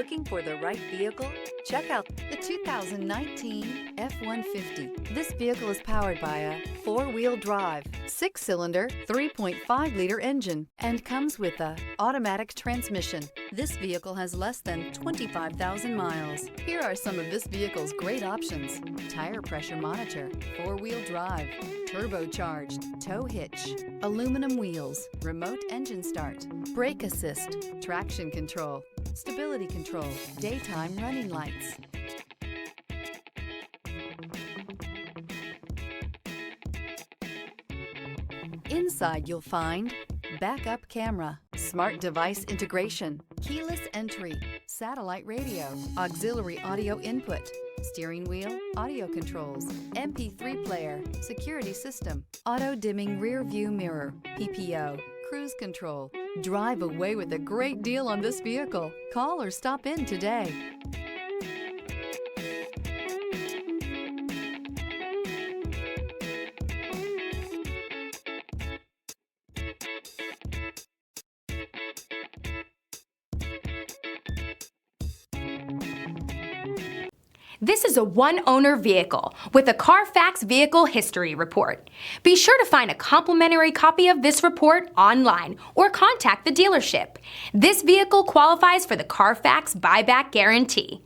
Looking for the right vehicle? Check out the 2019 F-150. This vehicle is powered by a 4-wheel drive, 6-cylinder, 3.5-liter engine, and comes with a automatic transmission. This vehicle has less than 25,000 miles. Here are some of this vehicle's great options: tire pressure monitor, 4-wheel drive, turbocharged, tow hitch, aluminum wheels, remote engine start, brake assist, traction control, stability control, daytime running lights. Inside you'll find backup camera, smart device integration, keyless entry, satellite radio, auxiliary audio input, steering wheel audio controls, MP3 player, security system, auto dimming rear view mirror, PPO, cruise control. Drive away with a great deal on this vehicle. Call or stop in today. This is a one-owner vehicle with a Carfax Vehicle History Report. Be sure to find a complimentary copy of this report online or contact the dealership. This vehicle qualifies for the Carfax Buyback Guarantee.